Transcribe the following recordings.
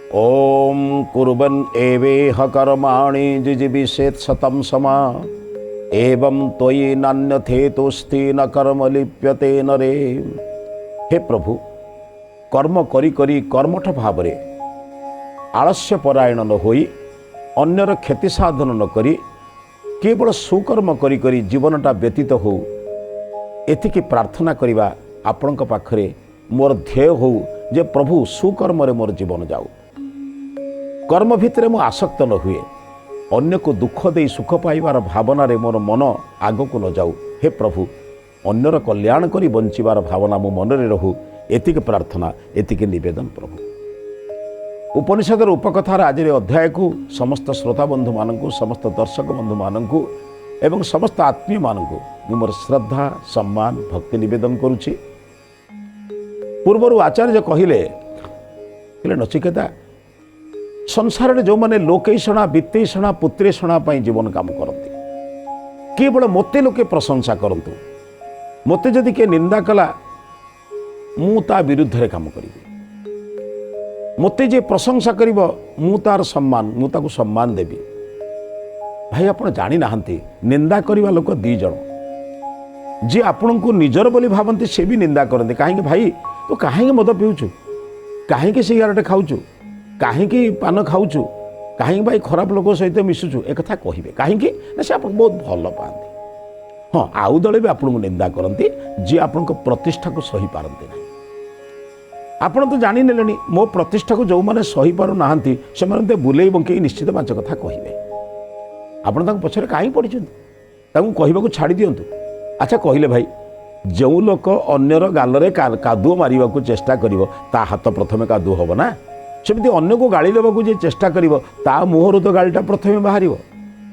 ओम कुर्वन् एवेह कर्माणि जिजीविषेत् शतं समा एवं त्वयि नान्यथेतोस्ति न कर्म लिप्यते नरे। हे प्रभु, कर्म करी करी कर्मठ भाव आलस्य परायण न होई अन्यर क्षति साधन न करी केवल सुकर्म करी करी जीवनटा व्यतीत हो, एतिकी प्रार्थना करिबा आपणक पाखरे मोर ध्येय हो जे प्रभु सुकर्म रे मोर जीवन जाऊ। कर्म भितर मु आसक्त न हुए, अन्य को दुख दे सुख पाइबार भावना रे मोर मन आग को न जाऊ। हे प्रभु, अन्यर कल्याण करी बंचिबार भावना मो मन रे रहू, एतिकी प्रार्थना एतिकी निवेदन प्रभु। उपनिषदर उपकथार आज अध्याय को समस्त श्रोता बंधु मानू, समस्त दर्शक बंधु मानू एवं समस्त आत्मीय मानू मोर श्रद्धा सम्मान भक्ति निवेदन करुछि। पूर्वर आचार्य कहले नचिकेता, संसार में जो मैंने लोकेषणा वित्तेषणा पुत्रेषणा जीवन काम करती, केवल मते लोके प्रशंसा करतु, मते जदि के निंदा कला मु ता विरुद्ध रे काम करी, मते जे प्रशंसा करिवो मु तार सम्मान मु ताकु सम्मान देवी। भाई आपण जानी नाहंती, निंदा करिवा लोक दी जण, जे आपण को निजर बोली भावंती से भी निंदा करते। कहीं भाई तो कहीं मद पीऊचु, कहीं सिगारेट खाऊचु, कहीं पान खाऊचु, कहीं भाई खराब लोक सहित मिशुचु, एक कथा कहिबे कहीं ना से आपको बहुत भल पाती। हाँ, आउ दले भी आपको निंदा करती, जी आपण प्रतिष्ठा को सही पारती ना। आपण तो जानी नेलेनी मो प्रतिष्ठा को जो मैंने सही पार ना से बुले बंकई निश्चित 5 कथा कहे। आपण पछरे कहीं पड़ी कहवा छाड़ी दिंतु। अच्छा कहले भाई, जो लोक अन्यर गाल कादुओ मारिबा को चेष्टा करिवो ता हाथ प्रथमे कादुओ हबो ना। सेमती अन्य को गाड़ी देवा को जे चेष्टा करिवो ता मुहर तो गाड़ीटा प्रथमे बाहर।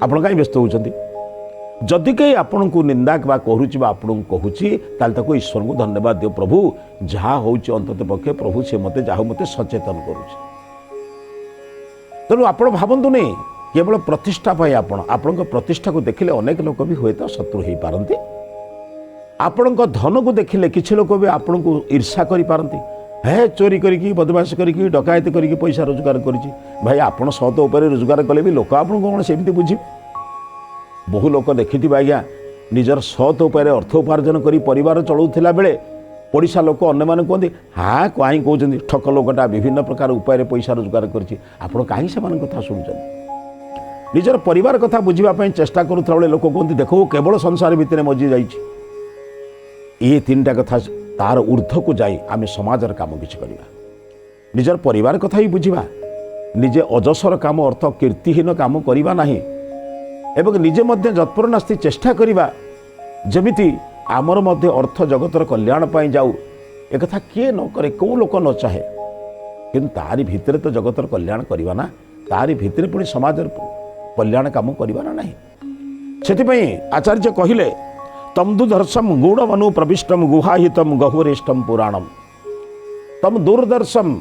आपण कहीं व्यस्त होउचंती? जदि कहीं आपण को निंदा बा करूची बा आपण कहूची ताल ताको ईश्वर को धन्यवाद दियो। प्रभु जहाँ होउची अंतत पक्षे प्रभु से मते जाहु मते सचेतन करूची। तेणु आपण भावंतु नहीं केवल प्रतिष्ठा पाई आपण प्रतिष्ठा को देखिले अनेक लोक भी हुए तो शत्रु हो पारती। आपण धन को देखिले किसी लोक भी आपण को ईर्षा करि पारती। हे चोरी करिकी बदमाश करिकी डकायती करिकी पैसा रोजगार करिछि। भाई आपण सत उपर रोजगार कले भी लोक आपण कौन सेमती बुझी। बहु लोक देखि आज्ञा निजर सत उपर अर्थ उपार्जन करी परिवार चलाउथिला बेले पड़िशा लोक अन्य माने कहते हाँ कहीं कहते ठक लोकटा विभिन्न प्रकार उपाय पैसा रोजगार करिछि। आपण कहीं से कथा शुणुछन? निजर परिवार कथा बुझापी चेष्टा करुला बेले लोक कहते देखो केवल संसार भितर मजी जाइछि। ये 3टा कथा तार ऊर्ध्व को जाई आम समाजर काम किसी करवा, निजर परिवार कथा ही बुझा, निजे अजसर काम अर्थ कीर्तिहीन काम करवा नहीं एवं निजे मध्य जत्पर नास्ति चेष्टा करवा जमिति आमर मध्य अर्थ जगतर कल्याण पाई जाऊ। एक कथा किए न करे, कौ लोक न चाहे, किंतु तारी भितर तो जगतर कल्याण करवा ना, तारी भितर पुणी समाजर कल्याण काम करवा ना नहीं। सेथिपई आचार्य कहिले तम दुर्दर्शम गूढ़मनु प्रविष्टम गुहाहितम गहुरेष्टम पुराणम। तम दूरदर्शम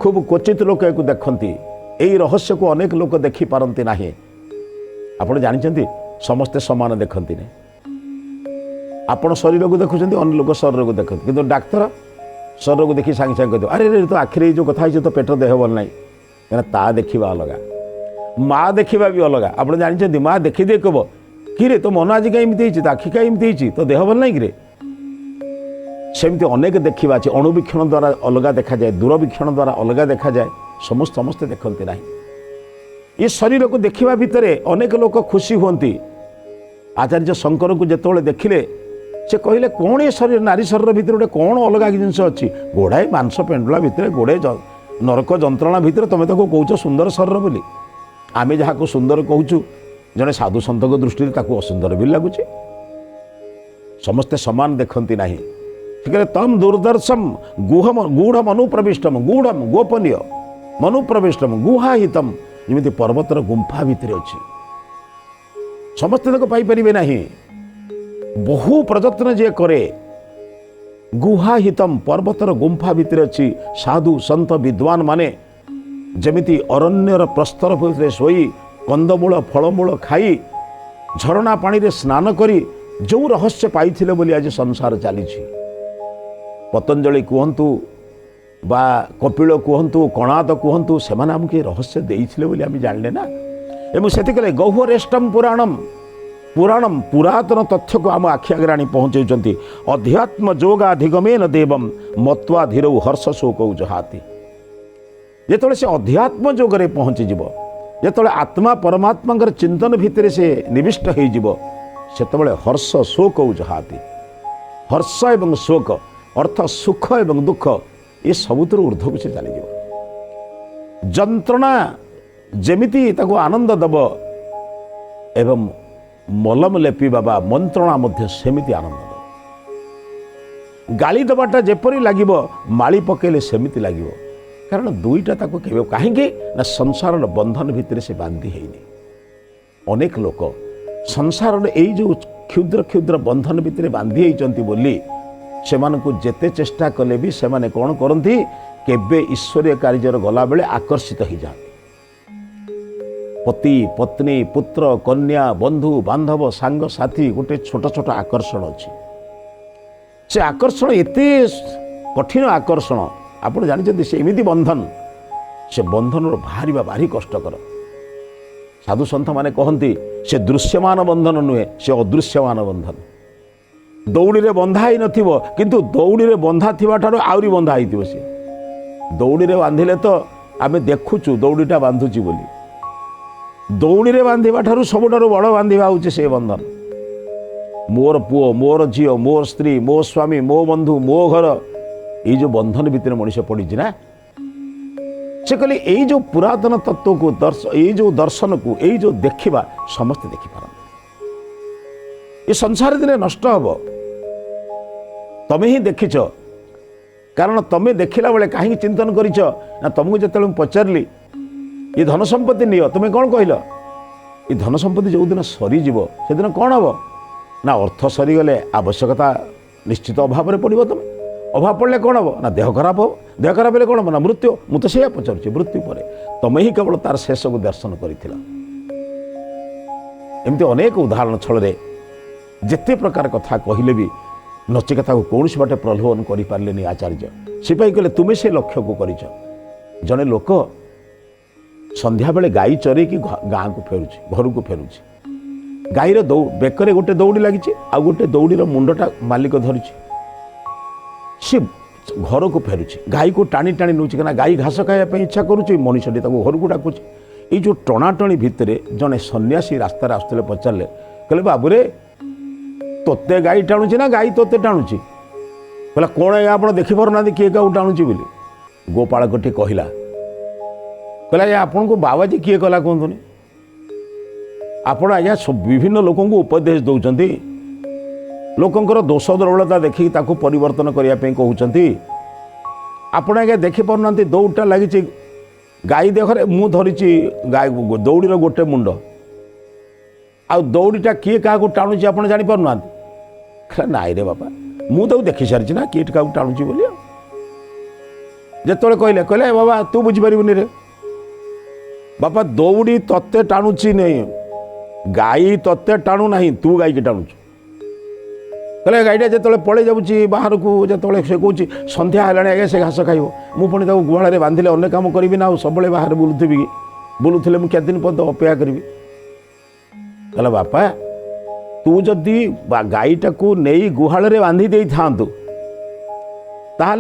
खूब क्वचित लोक एक देखती, यही रहस्य को अनेक लोक देखी पारती ना। आपण जानते समस्ते समान देखती नहीं। आपण शरीर को देखुं, अन्य लोक शरीर को देखते, किंतु डाक्तर शरीर को देखी सांगे सांगे कहते अरे तो आखिरी जो कथा तो पेट देह भल ना, क्या ता देखा अलग, माँ देखा भी अलग। आप जानते माँ देखी दे कह कि तो मन आज कहीं आखि कहीं तो देह भल नहीं सेमती अनेक देखा अच्छे। अणुवीक्षण द्वारा अलग देखा जाए, दूरवीक्षण द्वारा अलग देखा जाए, समस्ते देखते ना। ये शरीर को देखा भितर अनेक लोक खुशी हुंती। आचार्य शंकर को जिते देखिले से कहले कौन ये शरीर नारी शरीर भितर गोटे कौन अलग जिनस अच्छी, गोड़ाए मांस पेंडुला भितर गोड़े नरक जंत्रणा भितर तुम तो कौच सुंदर शरीर बोली। आमे जहाँ को सुंदर कहूँ जड़े साधु सन्त दृष्टि असुंदर भी लगुच। समस्ते समान देखती ना। ठीक है, तम दूरदर्शम गूढ़ मनु प्रविष्टम, गूढ़म गोपनीय मनु प्रविष्टम गुहाहितम, जमी पर्वतर गुंफा भितर अच्छी, समस्ते पाई पारे ना। बहु प्रयत्न जे करे, गुहाहितम पर्वतर गुंफा भितर अच्छी। साधु सन्त विद्वान माने जमिति अरण्यर प्रस्तर भितर शोई कंदमूल फलमूल खाई झरणा पानी रे स्नान करी जो रहस्य पाइथिले बोली आज संसार चली। पतंजलि कहतु बा कपिल कहतु कणाद कहतु से आमको रहस्य देइथिले बोली आम जानले ना। एवं से गह्वरेष्टम पुराणम पुराणम पुरातन तथ्य को आम आखि आगे आनी पहुँचाई अध्यात्म जोगाधिगमेन देवम मत्वा धीरौ हर्ष शोक जहाती। जिते से अध्यात्म जोगरे पहुँची जिते आत्मा परमात्मा चिंतन भितर से निविष्ट होते हर्ष शोक जहाती। हर्ष एवं शोक अर्थ सुख एवं दुख ये सबुतर ऊर्ध्व को से चली जंत्रणा जेमिति ताको आनंद दब एवं मलम लेपी बाबा मंत्रणा मध्य सेमिति आनंद दब। गाली दबाटा जेपरी लागिब माली पकेले सेमिति लागिब कारण दुईटा ताको केबे काहेकि ना संसार बंधन भितर से बांधी हैनी। अनेक लोक संसार एई जो क्षुद्र क्षुद्र बंधन भितर बांधी होइचंती बोली सेमानकु जेते चेष्टा कले भी सेमाने कौन करती केबे ईश्वरीय कार्यर गला बेले आकर्षित हो जाते। पति पत्नी पुत्र कन्या बंधु बांधव सांग साथी गोटे छोट छोट आकर्षण अच्छी से आकर्षण एते कठिन आकर्षण आप जानते से एमती बंधन से बंधन बाहर भारी कष्टकर। साधु सन्थ माने कहती से दृश्यमान बंधन नुहे से अदृश्यमान बंधन। दौड़ी रे बंधा ही नथिबो किंतु दौड़ी रे बंधा थिबा ठारो आउरी बंधा हिथिबो से। दौड़ी रे बांधिले तो आमे देखुचु दौड़ीटा बांधुची बोली दौड़ी रे बांधिबा ठारो सबुठारो बड़ बांधिबा होउचे से बंधन। मोर पुओ मोर झियो मोर स्त्री मो स्वामी मो बंधु मो घर ये जो बंधन भितर मनुष्य पड़ी ना से कहले यही जो पुरातन तत्व को ये जो दर्शन को यही जो देखा समस्ते देखिपार ये संसार दिने नष्ट हम तमें ही देखिच कारण तमें देखला बेले कहीं चिंतन करिच ना तुमको जो पचारि ये धन संपत्ति नियो तुम्हें कौन कहल ये धन संपत्ति जो दिन सरीज से दिन कौन हम ना अर्थ सरीगले आवश्यकता निश्चित अभाव में पड़ो तुम अभाव पड़े कौन हम ना देह खराब हो देह खराब हेल्ले कौन हम ना मृत्यु मु तो से पचारुची मृत्यु पर तुम ही केवल तार शेष को दर्शन करमती अनेक उदाहरण छल जिते प्रकार कथा कहले भी नचिकेता को कौन बाटे प्रलोभन कर पारे आचार्य सिपाही कहले तुम्हें से लक्ष्य को कर जड़े लोक संध्या बेले गाई चरे कि गाँ को फेरुची घर को फेरुची गाईर बेकरे गोटे दौड़ी लगी आ गोटे दौड़ीर मुंडटा मालिक धरुची सी घर को फेरुची गाई को टाणी टाणी नौ गाई घास खाया इच्छा करुच्ची मनुष्यटी घर को डाकुची ये जो टणाटणी भितर जड़े सन्यासी रास्ता आसुले पचारे कहले बाबूरे तोते गाई टाणुची ना गाई तोते टाणुची कहला कौन है आप देखिपार ना किए क्या टाणुची बोली गोपालकटी कहला कहला आपन को बाबाजी किए कला कहतुनि आपण आज्ञा विभिन्न लोक उपदेश दौरान लोकंर दोष दुर्बलता देखिक ताकू परिवर्तन करने कहते आपण आज्ञा देखिपार ना दौड़टा लगी गाई देखे मु धरी गाय दौड़ीर गोटे मुंड आ दौड़ीटा किए क्या टाणुची आप जापर ना नाई रे बापा मुझे देखी सारी ना किए क्या टाणुची बोली जिते कहले कहले बाबा तू बुझीपारूनि रे बापा दौड़ी तत्ते टाणुची नहीं गाई तत्ते टाणु ना तू गाई की टाणुचु कहले गाईटा जो पलि जाऊँगी बाहर को जो से कौन सन्ध्या है आगे से घास खाइब मुझे गुहाल बांधिले अनेक कम करी ना सब बाहर बुलूबी बुलूले मुझे केदिन पर्यंत अपेक्षा करी कहला बापा तू जदि गाईटा को नहीं गुहाल बांधी दे था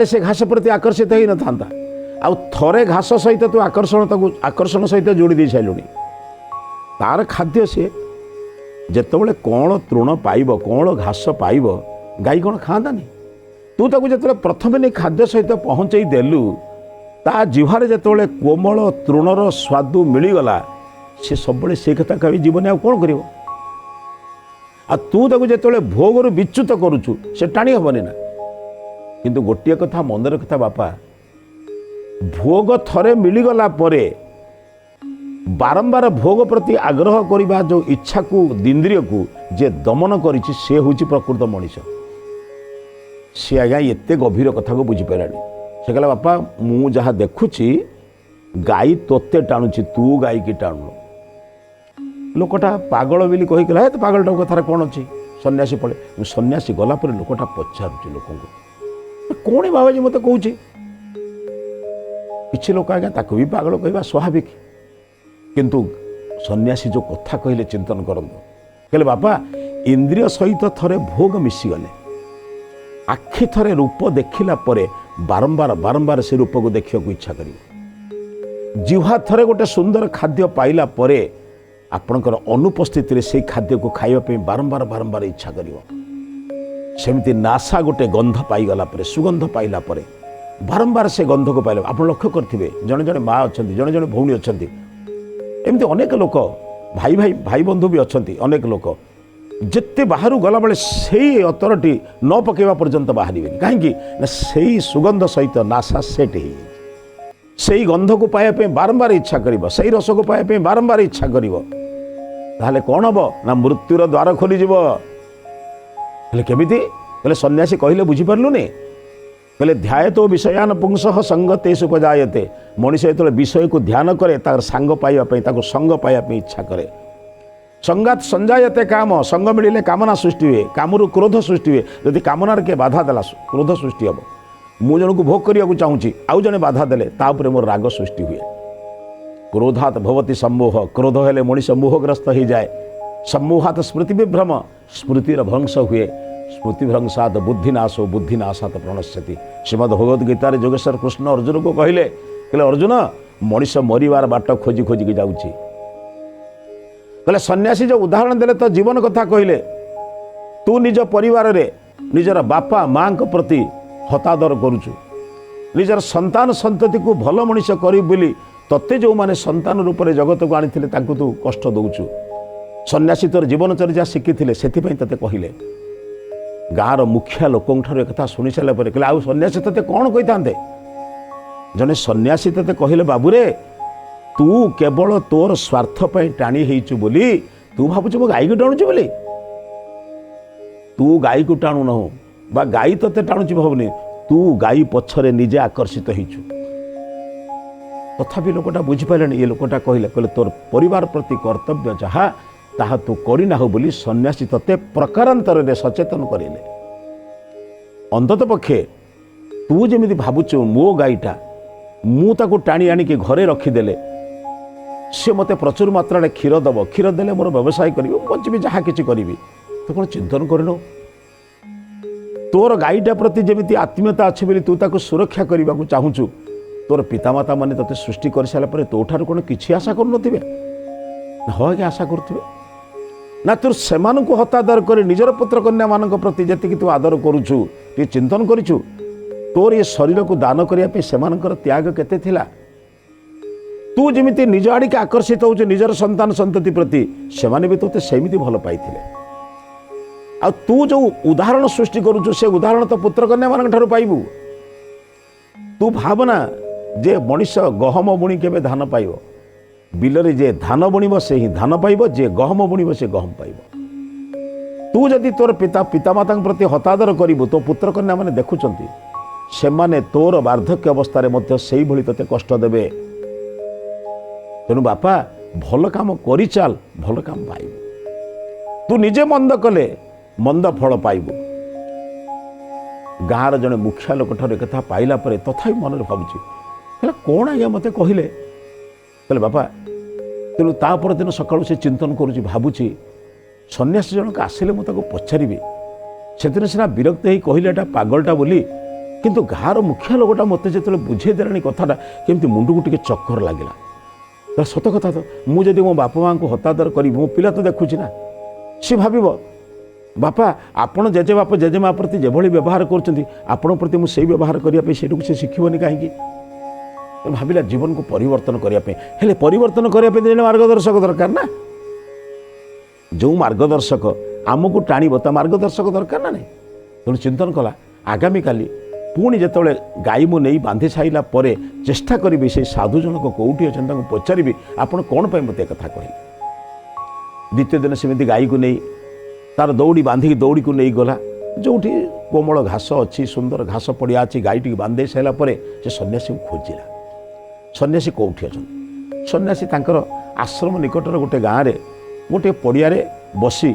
से घास प्रति आकर्षित हो न था आ थरे घास सहित तू आकर्षण सहित जोड़ी दे सारे तार खाद्य सी जितेबाला कौन तृण पाइब कौन घास पाइब गाई कौन खाता नहीं तू ताको जो प्रथम नहीं खाद्य सहित पहुँचे देलु ता जिह्वार जितेबाला कोमल तृणर स्वाद मिलगला सी सब से कथा कह जीवन आ कौन कर तू ताको जो भोगर विच्युत करुचु से टाणी हेनी ना किंतु गोटे कथा मन रखा बापा भोग थरे मिलगला परे बारंबार भोग प्रति आग्रह करने जो इच्छा को इंद्रिय को जे दमन करी से हूँ प्रकृत मनीष सी आज्ञा एत गभीर कथा को बुझीपारानी से कहला बापा मु जहाँ देखुची गाई तोते टाणुची तू गाई की टाणु लोकटा पागल बोली कहीकला तो पागलटा कथार कौन अच्छी सन्यासी पड़े सन्यासी गलापर लोकटा पचारुची लोक कौन बाबाजी मत कौच किसी लोक आज्ञा ताको भी पागल कहवा स्वाभाविक किंतु सन्यासी जो कथा कहले चिंतन करंतु कहले बापा इंद्रिय सहित थरे भोग मिशीगले आखि थरे रूप देखिला परे बारंबार बारंबार से रूप को देखा इच्छा कर जिह्वा थरे गोटे सुंदर खाद्य पाइला परे आपणकर अनुपस्थित से खाद्य को खाइबा बारंबार बारंबार इच्छा कर सेमती नासा गोटे गंध पाईगला परे सुगंध पाइला परे बारंबार से गंध को पाइले आप लक्ष्य करेंगे जड़े जड़े माँ अच्छा जड़े जड़े भौणी अच्छा एमती अनेक लोक भाई भाई भाई बंधु भी अच्छा अनेक लोक जिते बाहर गला बेले से अतरटी न पकेवा पर्यंत बाहर कहीं से सुगंध सहित नासा सेट हो से गंध को पाइबा बारंबार इच्छा कर से रस को पाइबा बारंबार इच्छा कर कौन हम ना मृत्युर द्वार खोलीज केमिति कहले सन्यासी कहले बुझीपारूनी कहले ध्याय तो विषयान पुंस संगतेषु उपजायते मनीष जो विषय को ध्यान करे तार सांग पाइबा संग पाइबा इच्छा करे संगात संजायते काम संग मिले कामना सृष्टि हुए कामरू क्रोध सृष्टि हुए यदि कामनार के बाधा देला क्रोध सृष्टि हम मु जन को भोग करने को चाहूँगी आउ जने बाधा देले तापर मोर राग सृष्टि हुए क्रोधात भवती सम्मोह क्रोध हेले मनीष मोहग्रस्त हो जाए सम्मोहात स्मृति विभ्रम स्मृतिर भ्रंश हुए स्मृतिभ्रंशात बुद्धिनाशो बुद्धिनाशात प्रणश्यति श्रीमद भगवद गीतार जोगेश्वर कृष्ण अर्जुन को कहले अर्जुन मनीष मरिवार बाट खोजी खोजिकी जाऊँगी कहले सन्यासी जो उदाहरण देले तो जीवन कथा कहले तू निज परिवार रे निजर बापा माँ प्रति हतादर करुचु निजर संतान संतति को भल मनीष करी बोली तत्ते जो माने संतान रूप में जगत को आनी तू कष्ट दौचु सन्यासी तोर जीवनचर्या शिखी से ते कहले गाँव मुखिया लोक एक शुणी सारे कहले आउ सन्यासी ते कौन कही था जने सन्यासी ते कहले बाबूरे तू केवल तोर स्वार्थ टाणी हेचु बोली तू भावुचु मो गाई को टाणुचु बोली तू गाई को टाणु न बा गाई ते टाणुचु भावनी तू गाई पछरे निजे आकर्षित हेचु तथापि लोकटा बुझीपारे ये लोकटा कहले तोर परिवार प्रति कर्तव्य जहाँ ताहा तू करना हो बोली सन्यासी तते प्रकारांतर सचेतन करेले अंतत पक्षे तू जमी भावुचु मो गाईटा मुझे टाणी आणिकी घरे रखीदेले सी मत प्रचुर मात्रा क्षीर दब क्षीर देले मोर व्यवसाय करी बची जहाँ कि करी तो कौन चिंतन करन तोर गाईटा प्रति जमी आत्मीयता अच्छी बोली तू ताको सुरक्षा करने को चाहूँ तोर पितामाता मैंने ते सृष्टि कर सारापर तो ठार कौन किसी आशा करुनथिबे हाँ कि आशा करुवे ना तोर से हतादर कर निजर पुत्र कन्या मान प्रति जी तू आदर करुचु टे चिंतन करूँ तोर ये शरीर को दान करने से त्याग केते थिला तू जमी निज आड़ के आकर्षित हो निजर संतान संतति प्रति से भी तोते सेमती भल पाई आ तू जो उदाहरण सृष्टि करुचु से उदाहरण तो पुत्र कन्या मान ठार पाइबू तू भावना जे मनीष गहम बुणी के धान पाइब बिलरे जे धान बुणव से ही धान पाइब जे गहम बुणव से गहम पाइब तू जदि तोर पितामाता प्रति हतादर करू तो पुत्र कन्या मैंने देखुंट से माने तोर वार्धक्य अवस्था से ते कष्ट देवे तेणु बापा भल काम करी चल भल काम पाइबू तू निजे मंद कले मंद फल पाइबू गाँव जड़े मुखिया लोक ठार एक पाइला तथा मन भावुची कौन आज्ञा मत कहले कहले बापा तेणु तापर दिन सकाळु से चिंतन करुच्ची भावुची सन्यासी जनक आसिले मुझे पचारि से दिन सीना विरक्त ही कहले एटा पागलटा बोली किंतु गाँव मुखिया लोकटा मत जो बुझे देलानी कथाटा केमती मुंड को टिके चक्कर लगिला तो सत कथा तो मुझे मो बापा माँ को हतादर करी मो पिला तो देखुची ना सी भाव बापा आपण जेजे बाप जेजेमा प्रति जेभली व्यवहार कर प्रति मुझे व्यवहार करने से शिखनी कहीं भाविला जीवन को परिवर्तन करने परिवर्तन करने जन मार्गदर्शक दरकार ना जो मार्गदर्शक आमको टाणव तो मार्गदर्शक दरकार ना नहीं तेणु चिंतन कला आगामी काली पुणी जिते गाई मु नहीं बांधि सारा पर चेष्टा करी से साधु जनक कौटी अच्छे पचारि आपड़ कौन पर मत एक कथा कहले द्वितीय दिन सेमती गाई को नहीं तार दौड़ी बांधिकी दौड़ी को नहीं गला जो कोमल घास अच्छी सुंदर घास पड़िया अच्छी गाई टी बांधे सारापर से सन्यासी को खोजिला सन्यासी कौटी अच्छा सन्यासी तांकर आश्रम निकटर गोटे गाँव में गोटे पड़िया बसी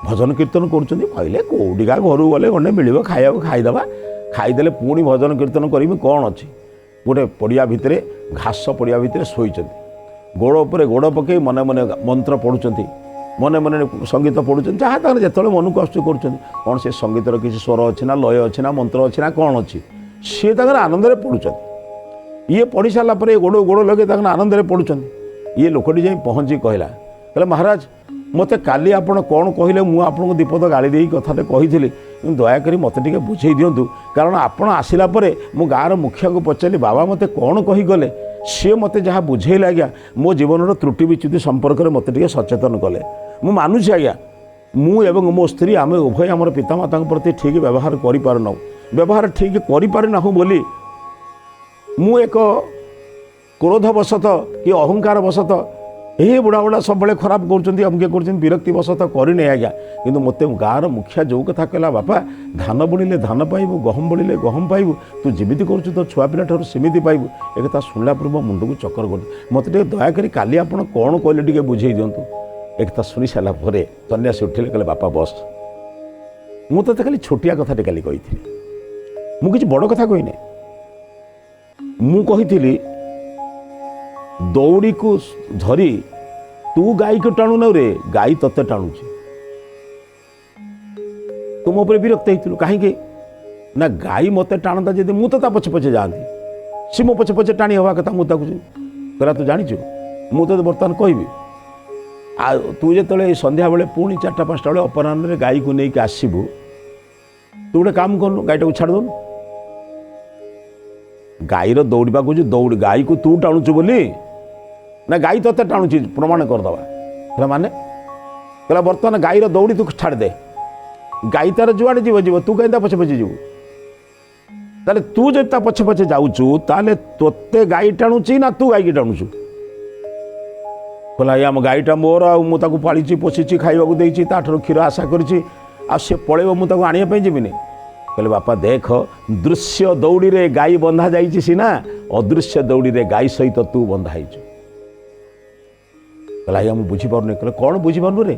भजन कीर्तन कहले कौटिका घर गले गंडे मिल खाया खाईदे खाईदे पुणी भजन कीर्तन करी कौन अच्छी गोटे पड़िया भितर घास पड़िया भितर शोइचंती गोड़ उपर गोड़ पकई मने मने मंत्र पढ़ुचंती मने मने संगीत पढ़ुचंती जहाँ तक जिते मन को आसुच करुँच कौन से संगीतर किसी स्वर अच्छी ना लय अच्छी ना मंत्र अच्छी ना कौन अच्छी सी आनंद में पढ़ुचंती ये पढ़ी सारापर गोड़ गोड़ लगे आनंद में पढ़ुचंती ये लोकटी जाई पहुँची कहला कहला महाराज मत काली आपण कौन कहले मुझे आपको दीपद गाड़ी दे कथाटे कही दयाकोरी मत टे बुझे दिंतु कारण आपण आसला मो गाँव मुखिया को पचारि बाबा मत कौन कहीगले सी मत जहाँ बुझेल आज्ञा मो जीवन त्रुटि विच्युति संपर्क में मत टे सचेतन कले मु मानुछि आज्ञा मु एवं मो स्त्री आम उभय आम पितामाता प्रति ठीक व्यवहार करूँ व्यवहार ठीक करना बोली मु एक क्रोधवशत कि अहंकार वशत ये बुढ़ा बुढ़ा सब खराब कर विरक्ति वशत करने आज्ञा किंतु मत गाँव मुखिया जो कथा कहला बापा धान बुणिले धान पाइबू गहम बुणिले गहम पाइबू तू जमीती कर तो छुआ पिला ठार सेमती पाइबू एक कथा शुणला पूर्व मुंड को चक्कर कर मत दयाकोरी काली आप कौन कहले टे बुझे दिंतु एक कथा शुणी सारापर सन्यासी उठिले कहले बापा बस मु तो खाली छोटिया कथाटे काली कही मु किछि बड़ कथा कहने मु कही दौड़ी को धरी तू गाई को टाणु न रे गाई तते टाणुची तुम ऊपर विरक्त होइथिलु कहीं ना गाई मते टाणता जदि मु तो पछे पछे जाती सी मो पछे पछे टाणी हवा कथा मुझे कहला तू जानिछु मु तो बर्तमान कहबी आ तू जो संध्या बेले पुणी 4-5 बेले अपराह्न गाई को लेकिन आसबू तू गोटे काम करूँ गाईटा को छाड़ दौनु गाईर दौड़ा को दौड़ गाई को तू टाणुचु बोली ना गाई तोते टाणुची प्रमाण करदे माने कहला बर्तमान गाईर दौड़ी तू छाड़ दे गाई तार जुआड़े जीव जीव तू कहीं पछे पछे जीव ताले तू जब पछे पछे जाऊचु ताले तोते गाई टाणुची ना तू गाई की टाणुचु कहला आम गाईटा मोर आगे पाली पोषी खाइबा देती ताठर क्षीर आशा करी सी पलैब मुझे आने जीविनी कहले बापा देख दृश्य दौड़ी रे गाई बंधा जाइए सीना अदृश्य दौड़ी रे गाई सहित तू बंधा हो कहला मुझे बुझीपारे कहले कौन बुझीपारु रे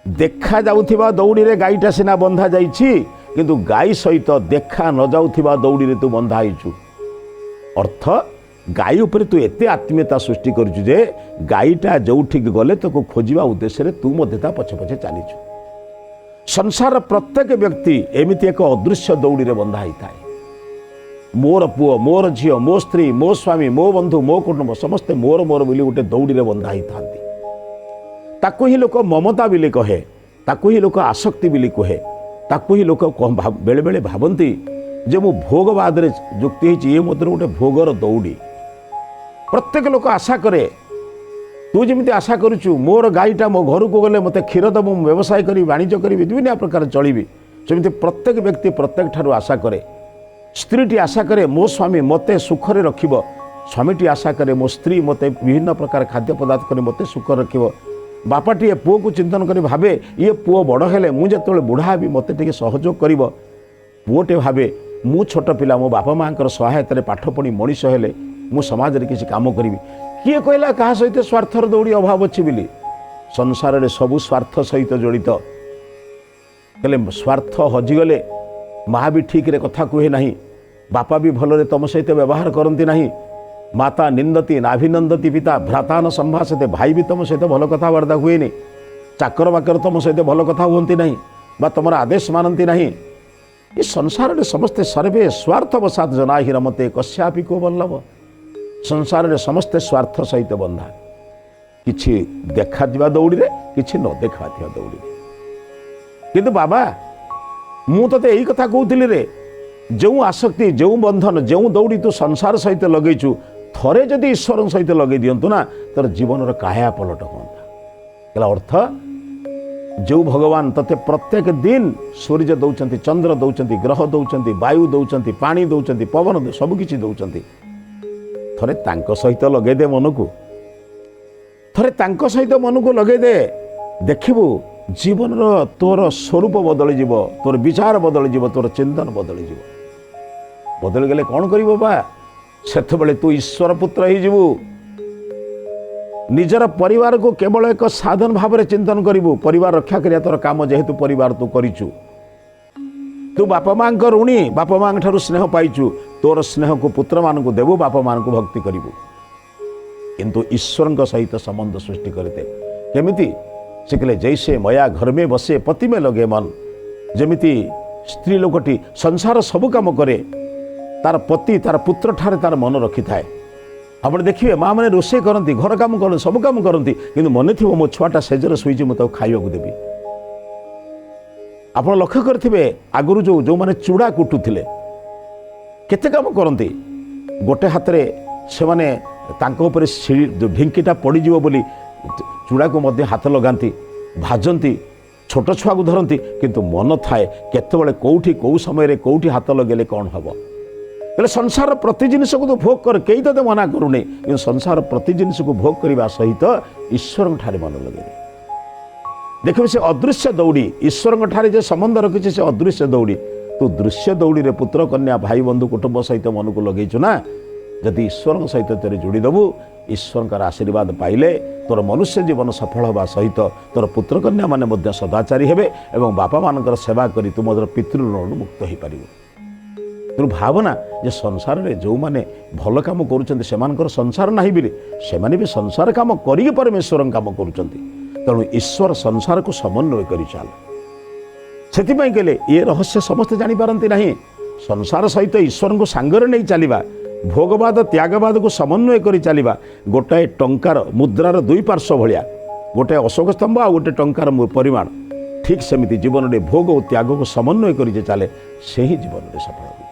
देखा जाउथिबा दौड़ी रे गाईटा सीना बंधा जाइछि किंतु गाई सहित देखा न जाउथिबा दौड़ी रे तू बंधा होइछु अर्थ गाई उपरे तू एते आत्मीयता सृष्टि करिछु जे गाईटा जोठिक गले तो खोजिबा उद्देश्य रे तू मध्यता पछे पछे चलीछु संसार प्रत्येक व्यक्ति एमिति एक अदृश्य दौड़ी रे बंधा होता मोर पुओ मोर झील मो स्त्री मो स्वामी मो बंधु मो कुटुंब समस्ते मोर मोर बोली गोटे दौड़ी रे बंधा होता ताकू ही लोक ममता बिली कहे ताकू ही लोक आसक्ति बिली कहे ताकू ही लोक बेले बेले भावती जे मु भोगवाद रे जुक्ति होइछि ये मत गोटे भोगर दौड़ी प्रत्येक लोक आशा करे तू जमी आशा करुचु मोर गाईटा मो घर को गले मत क्षीर दब व्यवसाय करी वाणिज्य करी विभिन्न प्रकार चलिबी सेमती प्रत्येक व्यक्ति प्रत्येक ठारू आशा करे स्त्रीटी आशा करे मो स्वामी मते सुखरे रखिबो स्वामीटी आशा करे मो स्त्री मते विभिन्न प्रकार खाद्य पदार्थ कर मते सुख रखिबो बापाटी ए पुओ को चिंतन करी भावे ये पुओ बड़ हेले मु जेतोले बुढ़ा भी मते टिके सहयोग करिवो पुओटे भावे मु छोट पिला मो बापा मांकर सहायतारे पाठ पढ़ी मनीष हेले मु समाज रे किसी काम करिवि किए कहला क्या सहित स्वार्थर दौड़ी अभाव अच्छी बोली संसार रे सबु स्वार्थ सहित जड़ित कहले स्वार्थ हजिगले माँ भी ठीक रे कथा कहे ना बापा भी भलरे तुम सहित व्यवहार करती ना माता निंदती नाभिनंदती पिता भ्राता न संभाषते भाई भी तुम सहित भल कथबार्ता हुए नहीं चाकर बाकर तुम सहित भल कथा हमें ना बा तुम आदेश मानती ना ये संसार रे समस्ते सर्वे स्वार्थवशात जना ही रमते कस्यापि को बल्लभ संसार रे समस्ते स्वार्थ सहित बंधा किछि देखा दिवा दौड़ी रे किछि न देखा दिवा दौड़ी रे किंतु बाबा मु तते एही कथा कहूतिली रे जो आसक्ति जो बंधन जो दौड़ी तू संसार सहित लगेचु थरे जदि ईश्वर सहित लगे दियंतु ना तोर जीवन काया पलट होता कहला अर्थ जो भगवान तते प्रत्येक दिन सूर्य दौचंती चंद्र दौचंती ग्रह दौचंती वायु दौचंती पानी दौचंती पवन सब किछि दौचंती थरे तांको सहित लगे दे मन को थरे तांको सहित मन को लगे दे देखिबू जीवन रो तोर स्वरूप बदली जीव तोर विचार बदली जीव तोर चिंतन बदली जीव बदली गले कौन करिवो बा सेते बेले तू ईश्वर पुत्र ही जीवू निजर परिवार को केवल एक साधन भाव में चिंतन करिवू परिवार रक्षा करिया तोर काम जेहेतु परिवार तू करिचु तू बापा माँ ऋणी बापा माँ ठारू स्नेह पाइचु तोर स्नेह को पुत्र मान देवु बापा मान भक्ति करू किंतु ईश्वर सहित संबंध सृष्टि करते केमिति से कहले जैसे मया घर में बसे पति में लगे मन जमिति स्त्री लोकटी संसार सब काम करे तार पति तार पुत्र ठारे तार मन रखी थाए आप देखिए माँ मैंने रोषे करती घर काम कर सब काम करती कि मन थी मो छुआटा सेजर शोची मुझे खाइबा देवी आप लक्ष्य करेंगे आगु जो मैंने चूड़ा कुटुले केते काम करती गोटे हाथ में से माने ढिंकीटा पड़ज बोली चूड़ा को मध्य हाथ लगाती भाजती छोट छुआ को धरती किंतु मन थाए केतबेले कौटी कौ समय कौटी हाथ लगे कौन हम बोले संसार प्रति जिनिस को तो भोग कर कई तो मना करूनी कि संसार प्रति जिनिस को भोग करने सहित ईश्वर ठारे मन लगे देखिए से अदृश्य दौड़ी ईश्वर ठारे जो संबंध रखी से अदृश्य दौड़ी तू दृश्य दौड़ी रे पुत्र कन्या भाई बंधु कुटुंब सहित मन को लगेचु ना जदि ईश्वर सहित तेरे जोड़ीदेबू ईश्वर आशीर्वाद पाइले तोर मनुष्य जीवन सफल होगा सहित तोर पुत्र कन्या माने सदाचारी हेबे एवं बापा मान सेवा करी तू मधुर पितृ ऋण मुक्त हो पार तेणु भावना जे संसार में जो मैंने भल कम कर संसार ना भी से भी संसार कम कर परमेश्वर कम कर तेणु ईश्वर संसार को समन्वय कर चल से कहले ये रहस्य समस्ते जापारती ना संसार सहित ईश्वर को सांगरे नहीं चलवा भोगवाद त्यागवाद को समन्वय कर चलवा गोटाए टंकार मुद्रार दुई पार्श्व भाया गोटे अशोक स्तंभ आ गोटे टंकार परिमाण ठीक सेमती जीवन में भोग और त्याग को समन्वय कर चले से ही जीवन में सफल हो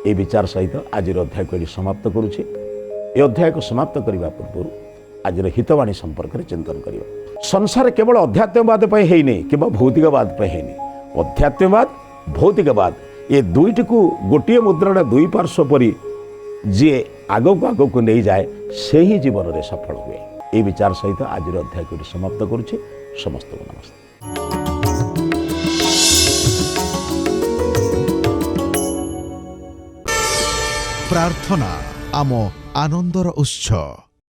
ये विचार सहित आज अध्याय को समाप्त करुच्छे ये अध्याय को समाप्त करने पूर्व आज हितवाणी संपर्क में चिंतन कर संसार केवल अध्यात्मवाद है नहीं कि भौतिकवाद है नहीं अध्यात्मवाद भौतिकवाद ये दुईट को गोटे मुद्रार दुई पार्श्व परी जी आग को नहीं जाए से ही जीवन में सफल हुए ये विचार सहित आज अध्याय को समाप्त करुच्छे समस्त को नमस्ते। प्रार्थना आम आनंदर उत्स।